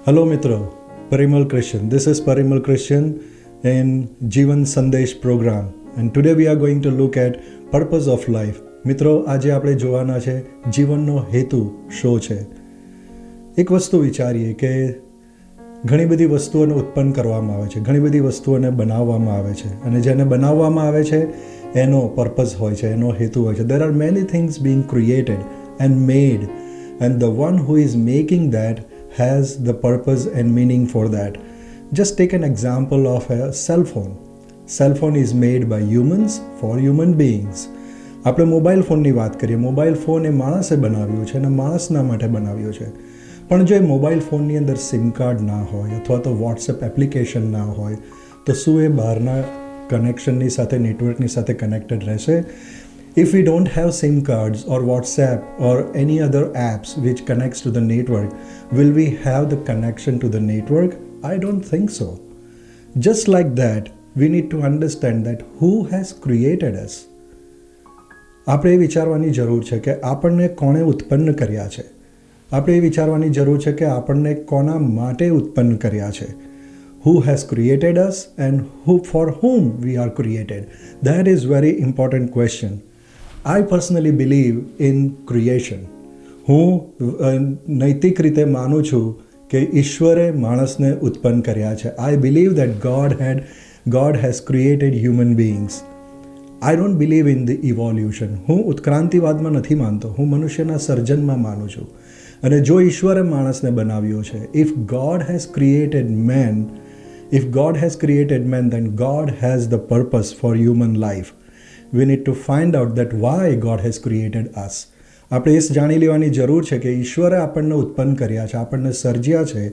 Hello Mitra, Parimal Christian. This is Parimal Christian in Jivan Sandesh program, and today we are going to look at purpose of life. મિત્રો આજે આપણે જોવાના છે જીવનનો હેતુ શું છે. એક વસ્તુ વિચારીએ કે ઘણી બધી વસ્તુઓને ઉત્પન્ન કરવામાં આવે છે, ઘણી બધી વસ્તુઓને બનાવવામાં આવે છે, અને જેને બનાવવામાં આવે છે એનો પર્પઝ હોય છે, એનો હેતુ હોય છે. There are many things being created and made, and the one who is making that has the purpose and meaning for that. Just take an example of a cell phone. Cell phone is made by humans for human beings. આપણે mobile ફોનની વાત કરીએ. Mobile phone એ માણસે બનાવ્યું છે અને માણસના માટે બનાવ્યું છે. પણ જો એ મોબાઈલ ફોનની અંદર સિમ કાર્ડ ના હોય અથવા તો વોટ્સએપ એપ્લિકેશન ના હોય તો શું એ બહારના કનેક્શનની સાથે, નેટવર્કની સાથે કનેક્ટેડ રહેશે? If we don't have SIM cards or WhatsApp or any other apps which connects to the network, will we have the connection to the network? I don't think so. Just like that, we need to understand that who has created us. આપણે એ વિચારવાની જરૂર છે કે આપણને કોણે ઉત્પન્ન કર્યા છે. આપણે એ વિચારવાની જરૂર છે કે આપણને કોના માટે ઉત્પન્ન કર્યા છે. Who has created us and who for whom we are created? That is very important question. I personally believe in creation. હું નૈતિક રીતે માનું છું કે ઈશ્વરે માણસને ઉત્પન્ન કર્યા છે. I believe that God has created human beings. I don't believe in the evolution. હું ઉત્ક્રાંતિવાદમાં નથી માનતો. હું મનુષ્યના સર્જનમાં માનું છું. અને જો ઈશ્વરે માણસને બનાવ્યો છે, if God has created man, then God has the purpose for human life. We need to find out that why God has created us. આપણે એ જાણી લેવાની જરૂર છે કે ઈશ્વરે આપણને ઉત્પન્ન કર્યા છે, આપણને સર્જ્યા છે,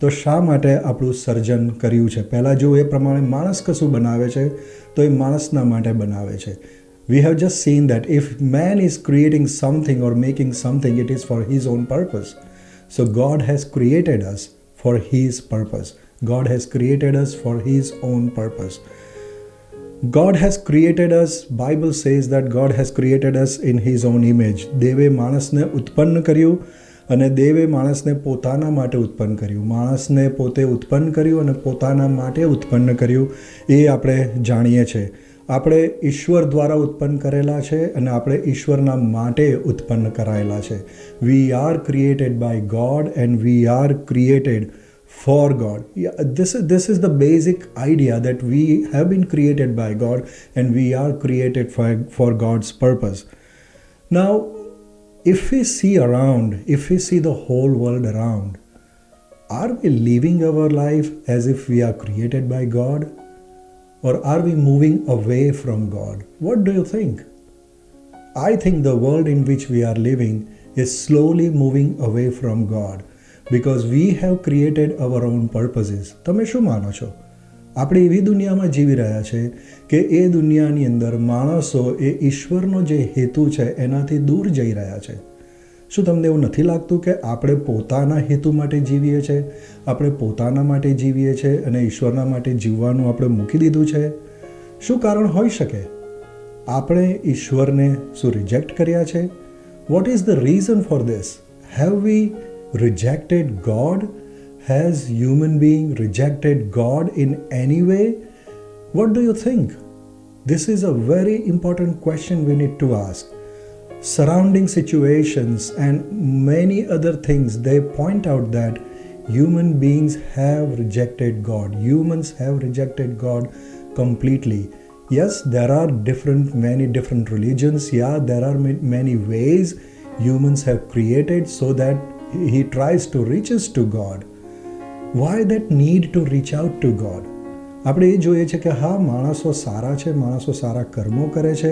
તો શા માટે આપણું સર્જન કર્યું છે. પહેલાં જો એ પ્રમાણે માણસ કશું બનાવે છે તો એ માણસના માટે બનાવે છે. We have just seen that if man is creating something or making something, it is for his own purpose. So God has created us for his purpose. God has created us for his own purpose. God has created us. Bible says that God has created us in his own image. દેવે માણસને ઉત્પન્ન કર્યું અને દેવે માણસને પોતાના માટે ઉત્પન્ન કર્યું. માણસને પોતે ઉત્પન્ન કર્યું અને પોતાના માટે ઉત્પન્ન કર્યું, એ આપણે જાણીએ છીએ. આપણે ઈશ્વર દ્વારા ઉત્પન્ન કરેલા છે અને આપણે ઈશ્વરના માટે ઉત્પન્ન કરાયેલા છે. We are created by God and we are created for God. Yeah, this is the basic idea that we have been created by God and we are created for God's purpose. Now, if we see around, if we see the whole world around, are we living our life as if we are created by God? Or are we moving away from God? What do you think? I think the world in which we are living is slowly moving away from God. Because we have created our own purposes. તમે શું માનો છો? આપણે એવી દુનિયામાં જીવી રહ્યા છે કે એ દુનિયાની અંદર માણસો એ ઈશ્વરનો જે હેતુ છે એનાથી દૂર જઈ રહ્યા છે. શું તમને એવું નથી લાગતું કે આપણે પોતાના હેતુ માટે જીવીએ છીએ, આપણે પોતાના માટે જીવીએ છીએ અને ઈશ્વરના માટે જીવવાનું આપણે મૂકી દીધું છે? શું કારણ હોઈ શકે? આપણે ઈશ્વરને શું રિજેક્ટ કર્યા છે? What is the reason for this? Have V rejected God? Has human being rejected God in any way? What do you think? This is a very important question we need to ask. Surrounding situations and many other things, they point out that human beings have rejected God. Humans have rejected God completely. Yes, there are many different religions. Yeah, there are many ways humans have created so that he tries to reach us to God. Why that need to reach out to God? આપણે એ જોઈએ છે કે હા, માણસો સારા છે, માણસો સારા કર્મો કરે છે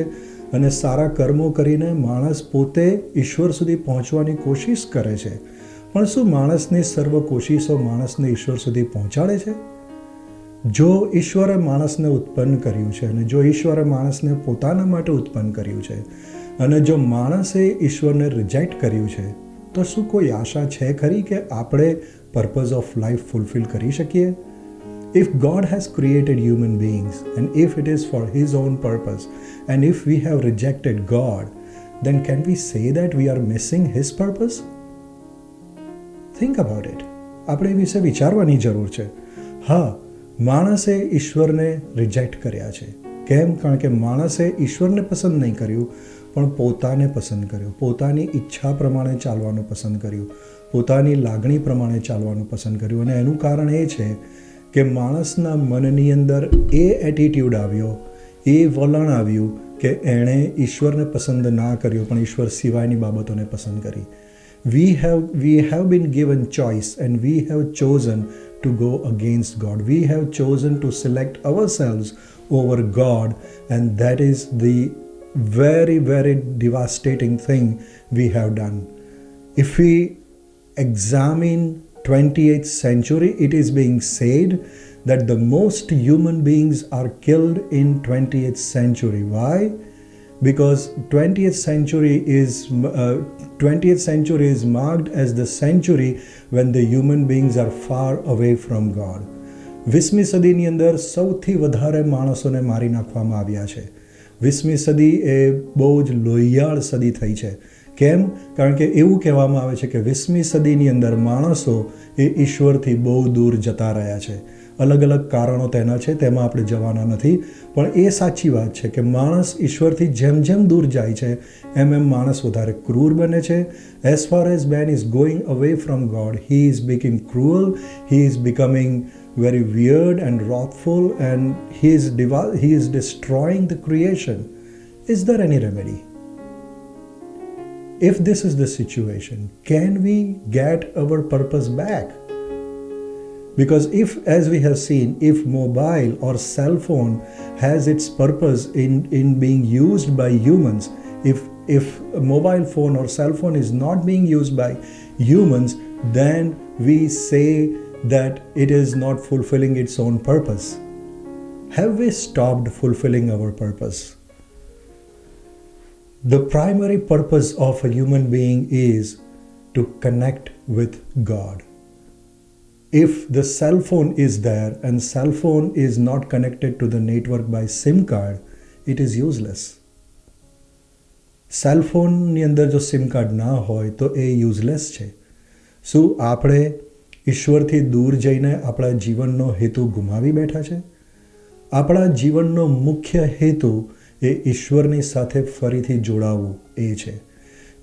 અને સારા કર્મો કરીને માણસ પોતે ઈશ્વર સુધી પહોંચવાની કોશિશ કરે છે. પણ શું માણસની સર્વ કોશિશો માણસને ઈશ્વર સુધી પહોંચાડે છે? જો ઈશ્વરે માણસને ઉત્પન્ન કર્યું છે અને જો ઈશ્વરે માણસને પોતાના માટે ઉત્પન્ન કર્યું છે અને જો માણસે ઈશ્વરને રિજેક્ટ કર્યું છે, તો શું કોઈ આશા છે ખરી કે આપણે પર્પઝ ઓફ લાઈફ ફૂલફિલ કરી શકીએ? If God has created human beings and if it is for his own purpose and if we have rejected God, then can we say that we are missing his purpose? Think about it. આપણે એ વિશે વિચારવાની જરૂર છે. હા, માણસે ઈશ્વરને reject કર્યા છે. કેમ? કારણ કે માણસે ઈશ્વરને પસંદ નહીં કર્યું, પણ પોતાને પસંદ કર્યું, પોતાની ઈચ્છા પ્રમાણે ચાલવાનું પસંદ કર્યું, પોતાની લાગણી પ્રમાણે ચાલવાનું પસંદ કર્યું. અને એનું કારણ એ છે કે માણસના મનની અંદર એ એટીટ્યૂડ આવ્યો, એ વલણ આવ્યું કે એણે ઈશ્વરને પસંદ ના કર્યો, પણ ઈશ્વર સિવાયની બાબતોને પસંદ કરી. We have been given choice and we have chosen to go against God. We have chosen to select ourselves over God, and that is the very, very devastating thing we have done. If we examine 28th century, it is being said that the most human beings are killed in 20th century. Why? Because 20th century is marked as the century when the human beings are far away from God. 20મી સદીની અંદર સૌથી વધારે માણસોને મારી નાખવામાં આવ્યા છે. 20મી સદી એ બહુ જ લોહિયાળ સદી થઈ છે. કેમ? કારણ કે એવું કહેવામાં આવે છે કે 20મી સદીની અંદર માણસો એ ઈશ્વરથી બહુ દૂર જતા રહ્યા છે. અલગ અલગ કારણો તેના છે, તેમાં આપણે જવાના નથી, પણ એ સાચી વાત છે કે માણસ ઈશ્વરથી જેમ જેમ દૂર જાય છે એમ એમ માણસ વધારે ક્રૂર બને છે. As far as man is going away from God, he is becoming cruel, he is becoming very weird and wrathful, and he is destroying the creation. Is there any remedy? If this is the situation, can we get our purpose back? Because if, as we have seen, if mobile or cell phone has its purpose in being used by humans, if a mobile phone or cell phone is not being used by humans, then we say that it is not fulfilling its own purpose. Have we stopped fulfilling our purpose? The primary purpose of a human being is to connect with God. If the cell phone is there and cell phone is not connected to the network by SIM card, it is useless. Cell phone ની અંદર જો SIM card ના હોય તો એ useless છે. શું આપણે ઈશ્વરથી દૂર જઈને આપણા જીવનનો હેતુ ગુમાવી બેઠા છે? આપણા જીવનનો મુખ્ય હેતુ એ ઈશ્વરની સાથે ફરીથી જોડાવવું એ છે.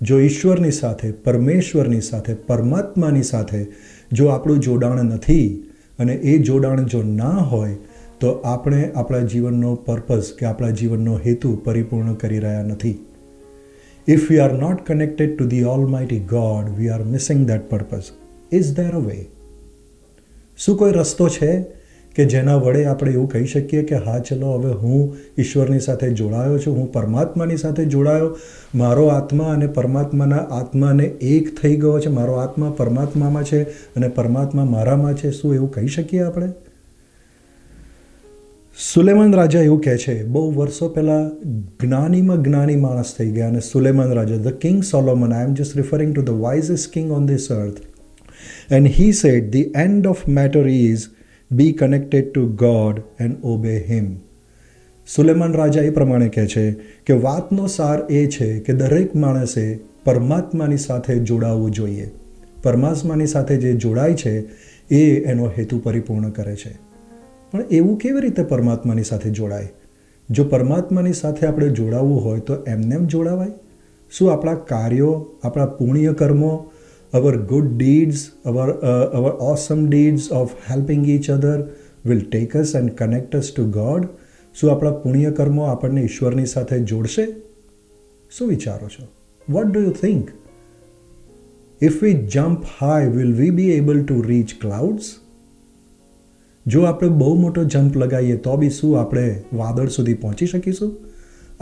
જો ઈશ્વરની સાથે, પરમેશ્વરની સાથે, પરમાત્માની સાથે જો આપણું જોડાણ નથી અને એ જોડાણ જો ના હોય તો આપણે આપણા જીવનનો પર્પઝ કે આપણા જીવનનો હેતુ પરિપૂર્ણ કરી રહ્યા નથી. If we are not connected to the Almighty God, we are missing that purpose. Is there a way? શું કોઈ રસ્તો છે કે જેના વડે આપણે એવું કહી શકીએ કે હા ચલો હવે હું ઈશ્વરની સાથે જોડાયો છું, હું પરમાત્માની સાથે જોડાયો, મારો આત્મા અને પરમાત્માના આત્માને એક થઈ ગયો છે, મારો આત્મા પરમાત્મામાં છે અને પરમાત્મા મારામાં છે? શું એવું કહી શકીએ આપણે? સુલેમાન રાજા એવું કહે છે, બહુ વર્ષો પહેલાં જ્ઞાનીમાં જ્ઞાની માણસ થઈ ગયા અને સુલેમાન રાજા, the king Solomon, I am just referring to the wisest king on this earth, and he said the end of matter is be connected to God and obey him. Suleman રાજા એ પ્રમાણે કહે છે કે વાતનો સાર એ છે કે દરેક માણસે પરમાત્માની સાથે જોડાવવું જોઈએ. પરમાત્માની સાથે જે જોડાય છે એ એનો હેતુ પરિપૂર્ણ કરે છે. પણ એવું કેવી રીતે પરમાત્માની સાથે જોડાય? જો પરમાત્માની સાથે આપણે જોડાવવું હોય તો એમને એમ જોડાવાય? શું આપણા કાર્યો, આપણા પુણ્ય કર્મો, our good deeds, our awesome deeds of helping each other will take us and connect us to God? શું આપણા પુણ્ય કર્મો આપણને ઈશ્વરની સાથે જોડશે? શું વિચારો છો? What do you think? If we jump high, will we be able to reach clouds? જો આપણે બહુ મોટો જમ્પ લગાવીએ તો બી શું આપણે વાદળ સુધી પહોંચી શકીશું?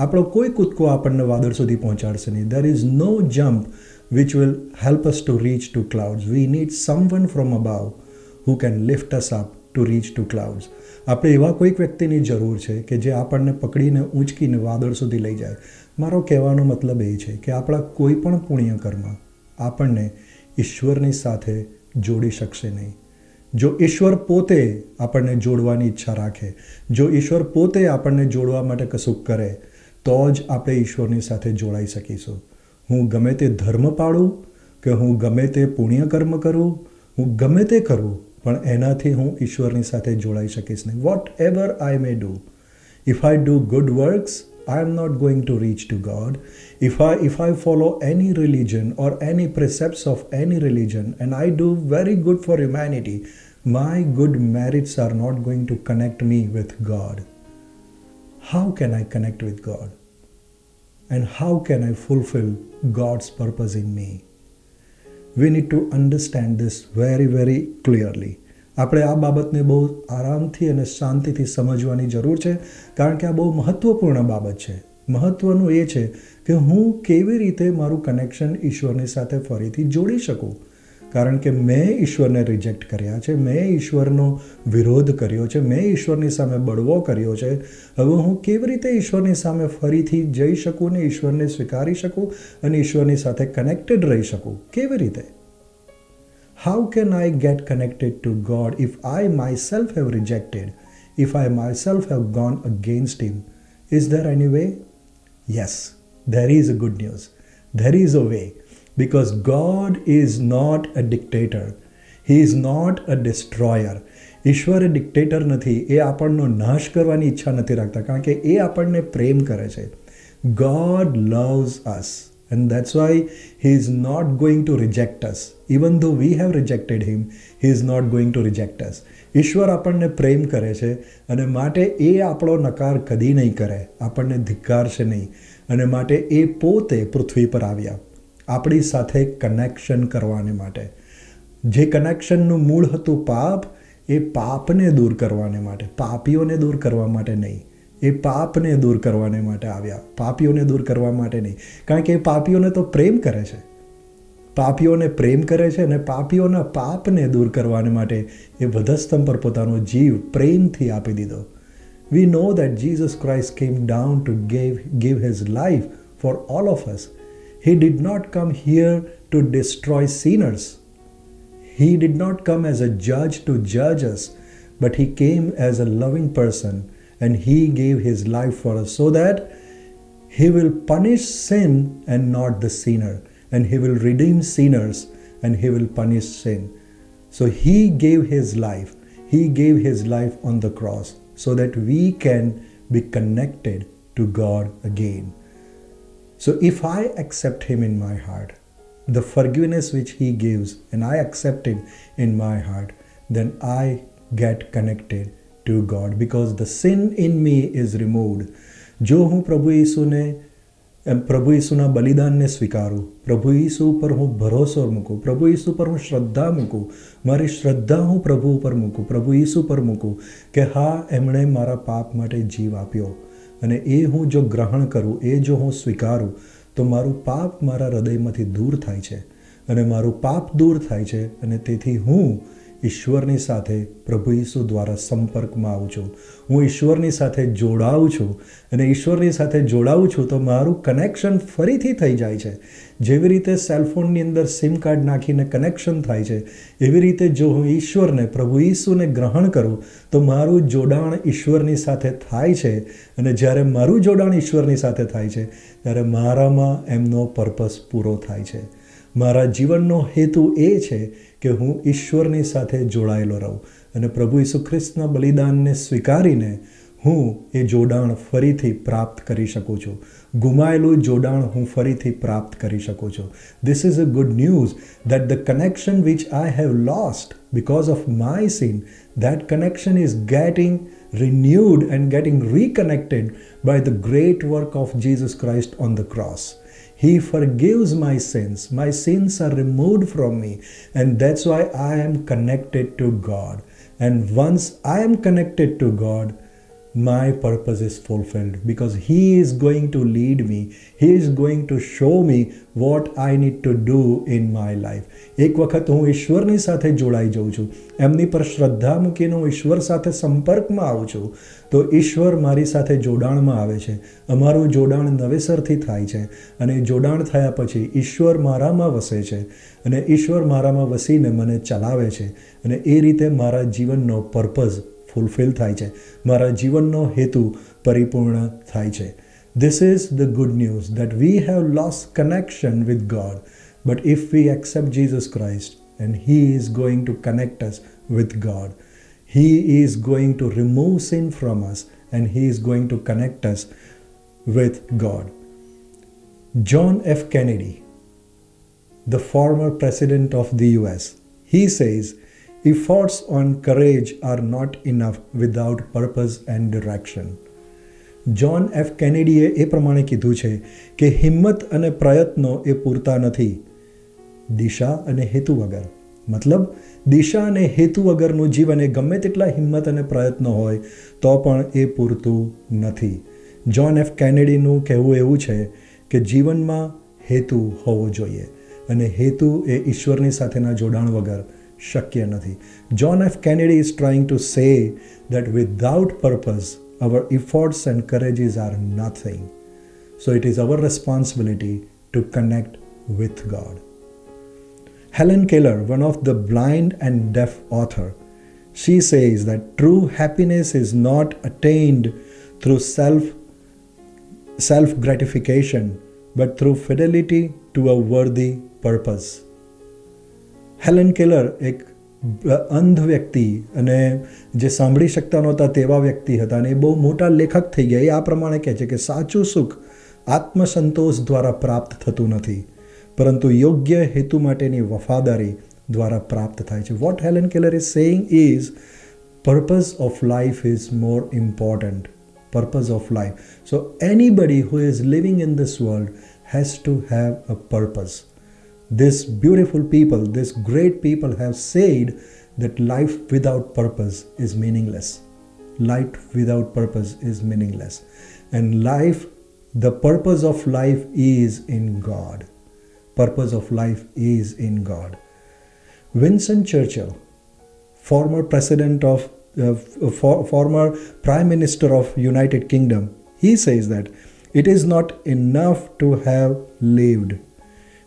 આપણો કોઈ કૂદકો આપણને વાદળ સુધી પહોંચાડશે નહીં. There is no jump which will help us to reach to clouds. We need someone from above who can lift us up to reach to clouds. આપણે એવા કોઈક વ્યક્તિની જરૂર છે કે જે આપણને પકડીને ઊંચકીને વાદળ સુધી લઈ જાય. મારો કહેવાનો મતલબ એ છે કે આપણા કોઈ પણ પુણ્ય કર્મ આપણને ઈશ્વરની સાથે જોડી શકશે નહીં. જો ઈશ્વર પોતે આપણને જોડવાની ઈચ્છા રાખે, જો ઈશ્વર પોતે આપણને જોડવા માટે કશુંક કરે તો જ આપણે ઈશ્વરની સાથે જોડાઈ શકીશું. હું ગમે તે ધર્મ પાળું કે હું ગમે તે પુણ્ય કર્મ કરું, હું ગમે તે કરું પણ એનાથી હું ઈશ્વરની સાથે જોડાઈ શકીશ નહીં. Whatever I may do, if I do good works, I am not going to reach to God. If I follow any religion or any precepts of any religion and I do very good for humanity, my good merits are not going to connect me with God. How can I connect with God? And how can I fulfill God's purpose in me? We need to understand this very, very clearly. આપણે આ બાબતને બહુ આરામથી અને શાંતિથી સમજવાની જરૂર છે, કારણ કે આ બહુ મહત્ત્વપૂર્ણ બાબત છે. મહત્ત્વનું એ છે કે હું કેવી રીતે મારું કનેક્શન ઈશ્વરની સાથે ફરીથી જોડી શકું, કારણ કે મેં ઈશ્વરને રિજેક્ટ કર્યા છે, મેં ઈશ્વરનો વિરોધ કર્યો છે, મેં ઈશ્વરની સામે બળવો કર્યો છે. હવે હું કેવી રીતે ઈશ્વરની સામે ફરીથી જઈ શકું ને ઈશ્વરને સ્વીકારી શકું અને ઈશ્વરની સાથે કનેક્ટેડ રહી શકું? કેવી રીતે? How can I get connected to God if I myself have rejected, if I myself have gone against Him? Is there any way? Yes, there is a good news. There is a way. Because God is not a dictator. He is not a destroyer. ઈશ્વર એ dictator નથી. એ આપણનો નાશ કરવાની ઈચ્છા નથી રાખતા, કારણ કે એ આપણને પ્રેમ કરે છે. God loves us. And that's why He is not going to reject us. Even though we have rejected Him, He is not going to reject us. ઈશ્વર આપણને પ્રેમ કરે છે અને માટે એ આપણો નકાર કદી નહીં કરે, આપણને ધિક્કારશે નહીં. અને માટે એ પોતે પૃથ્વી પર આવ્યા આપણી સાથે કનેક્શન કરવાને માટે. જે કનેક્શનનું મૂળ હતું પાપ, એ પાપને દૂર કરવાને માટે, પાપીઓને દૂર કરવા માટે નહીં. એ પાપને દૂર કરવાને માટે આવ્યા, પાપીઓને દૂર કરવા માટે નહીં. કારણ કે એ પાપીઓને તો પ્રેમ કરે છે, પાપીઓને પ્રેમ કરે છે અને પાપીઓના પાપને દૂર કરવાને માટે એ વધસ્તંભ પર પોતાનો જીવ પ્રેમથી આપી દીધો. We know that Jesus Christ came down to give His life for all of us. He did not come here to destroy sinners. He did not come as a judge to judge us, but He came as a loving person. And He gave His life for us so that He will punish sin and not the sinner. And He will redeem sinners and He will punish sin. So He gave His life. He gave His life on the cross so that we can be connected to God again. So if I accept Him in my heart, the forgiveness which He gives, and I accept Him in my heart, then I get connected to God, because the sin in me is removed. જો હું પ્રભુ ઈસુના બલિદાનને સ્વીકારું, પ્રભુ ઈસુ ઉપર હું ભરોસો મૂકું, પ્રભુ ઈસુ પર હું શ્રદ્ધા મૂકું, મારી શ્રદ્ધા હું પ્રભુ ઉપર મૂકું, પ્રભુ ઈસુ પર મૂકું કે હા, એમણે મારા પાપ માટે જીવ આપ્યો, અને એ હું જો ગ્રહણ કરું, એ જો હું સ્વીકારું, તો મારું પાપ મારા હૃદયમાંથી દૂર થાય છે અને મારું પાપ દૂર થાય છે અને તેથી હું ઈશ્વરની સાથે પ્રભુ ઈસુ દ્વારા સંપર્કમાં આવું છું. હું ઈશ્વરની સાથે જોડાઉં છું અને ઈશ્વરની સાથે જોડાઉં છું તો મારું કનેક્શન ફરીથી થઈ જાય છે. જેવી રીતે સેલફોનની અંદર સિમ કાર્ડ નાખીને કનેક્શન થાય છે, એવી રીતે જો હું ઈશ્વરને, પ્રભુ ઈસુને ગ્રહણ કરું તો મારું જોડાણ ઈશ્વરની સાથે થાય છે. અને જ્યારે મારું જોડાણ ઈશ્વરની સાથે થાય છે ત્યારે મારામાં એમનો પર્પસ પૂરો થાય છે. મારા જીવનનો હેતુ એ છે કે હું ઈશ્વરની સાથે જોડાયેલો રહું અને પ્રભુ ઈસુ ખ્રિસ્તના બલિદાનને સ્વીકારીને હું એ જોડાણ ફરીથી પ્રાપ્ત કરી શકું છું. ગુમાયેલું જોડાણ હું ફરીથી પ્રાપ્ત કરી શકું છું. This is a good news that the connection which I have lost because of my sin, that connection is getting renewed and getting reconnected by the great work of Jesus Christ on the cross. He forgives my sins. My sins are removed from me. And that's why I am connected to God. And once I am connected to God, my purpose is fulfilled, because He is going to lead me. He is going to show me what I need to do in my life. એક વખત હું ઈશ્વરની સાથે જોડાઈ જાઉં છું, એમની પર શ્રદ્ધા મૂકીને હું ઈશ્વર સાથે સંપર્કમાં આવું છું, તો ઈશ્વર મારી સાથે જોડાણમાં આવે છે. અમારું જોડાણ નવેસરથી થાય છે અને જોડાણ થયા પછી ઈશ્વર મારામાં વસે છે અને ઈશ્વર મારામાં વસીને મને ચલાવે છે અને એ રીતે મારા જીવનનો પર્પઝ ફૂલફિલ થાય છે, મારા જીવનનો હેતુ પરિપૂર્ણ થાય છે. This is the good news that we have lost connection with God, but if we accept Jesus Christ, and He is going to connect us with God. He is going to remove sin from us, and He is going to connect us with God. John F. Kennedy, the former president of the US, he says, efforts on courage are not enough without purpose and direction. John F કેનેડીએ એ પ્રમાણે કીધું છે કે હિંમત અને પ્રયત્નો એ પૂરતા નથી દિશા અને હેતુ વગર. મતલબ દિશા અને હેતુ વગરનું જીવન એ ગમે તેટલા હિંમત અને પ્રયત્નો હોય તો પણ એ પૂરતું નથી. જ્હોન એફ કેનેડીનું કહેવું એવું છે કે જીવનમાં હેતુ હોવો જોઈએ અને હેતુ એ ઈશ્વરની સાથેના જોડાણ વગર શક્ય નથી. John F Kennedy is trying to say that without purpose our efforts and courages are nothing. So it is our responsibility to connect with God. Helen Keller, one of the blind and deaf author, she says that true happiness is not attained through self gratification, but through fidelity to a worthy purpose. Helen Keller એક અંધ વ્યક્તિ અને જે સાંભળી શકતા નહોતા તેવા વ્યક્તિ હતા અને એ બહુ મોટા લેખક થઈ ગયા. એ આ પ્રમાણે કહે છે કે સાચું સુખ આત્મસંતોષ દ્વારા પ્રાપ્ત થતું નથી, પરંતુ યોગ્ય હેતુ માટેની વફાદારી દ્વારા પ્રાપ્ત થાય છે. What Helen Keller is saying is purpose of life is more important. Purpose of life. So anybody who is living in this world has to have a purpose. This beautiful people, this great people have said that life without purpose is meaningless. Life without purpose is meaningless. And life, the purpose of life is in God. Purpose of life is in God. Winston Churchill, former president of former Prime Minister of United Kingdom, he says that it is not enough to have lived.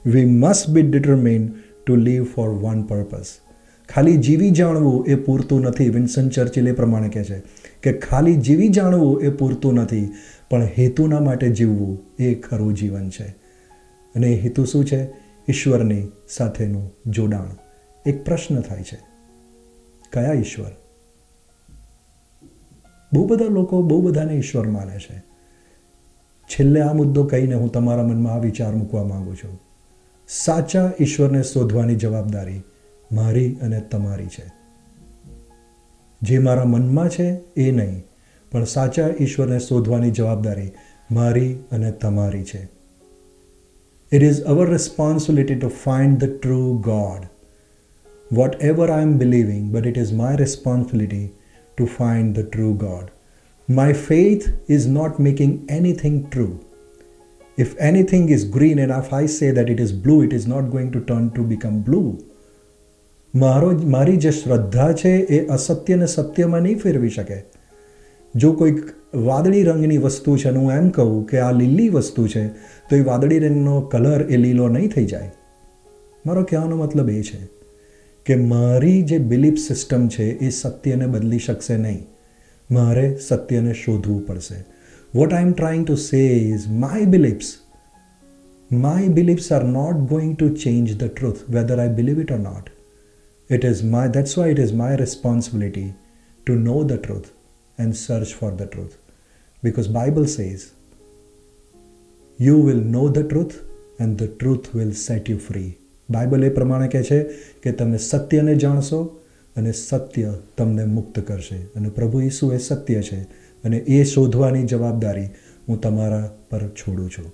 We must be determined to live for one purpose. ખાલી જીવી જાણવું એ પૂરતું નથી. Winston Churchill એ પ્રમાણે કહે છે કે ખાલી જીવી જાણવું એ પૂરતું નથી, પણ હેતુના માટે જીવવું એ ખરું જીવન છે. અને એ હેતુ શું છે? ઈશ્વરની સાથેનું જોડાણ. એક પ્રશ્ન થાય છે, કયા ઈશ્વર? બહુ બધા લોકો બહુ બધાને ઈશ્વર માને છે. છેલ્લે આ મુદ્દો કહીને હું તમારા મનમાં આ વિચાર મૂકવા માંગુ છું. સાચા ઈશ્વરને શોધવાની જવાબદારી મારી અને તમારી છે. જે મારા મનમાં છે એ નહીં, પણ સાચા ઈશ્વરને શોધવાની જવાબદારી મારી અને તમારી છે. It is our responsibility to find the true God. Whatever I am believing, but it is my responsibility to find the true God. My faith is not making anything true. If anything is green and if I say that it is blue, it is not going to turn to become blue. મારી જે શ્રદ્ધા છે એ અસત્યને સત્યમાં નહીં ફેરવી શકે. જો કોઈક વાદળી રંગની વસ્તુ છે અને હું એમ કહું કે આ લીલી વસ્તુ છે, તો એ વાદળી રંગનો કલર એ લીલો નહીં થઈ જાય. મારો કહેવાનો મતલબ એ છે કે મારી જે બિલીફ સિસ્ટમ છે એ સત્યને બદલી શકશે નહીં. મારે સત્યને શોધવું પડશે. What I am trying to say is my beliefs are not going to change the truth, whether I believe it or not. That's why it is my responsibility to know the truth and search for the truth. Because Bible says, you will know the truth and the truth will set you free. Bible એ પ્રમાણે કહે છે કે તમે સત્યને જાણશો અને સત્ય તમને મુક્ત કરશે. અને પ્રભુ ઈસુ એ સત્ય છે અને એ શોધવાની જવાબદારી હું તમારા પર છોડું છું.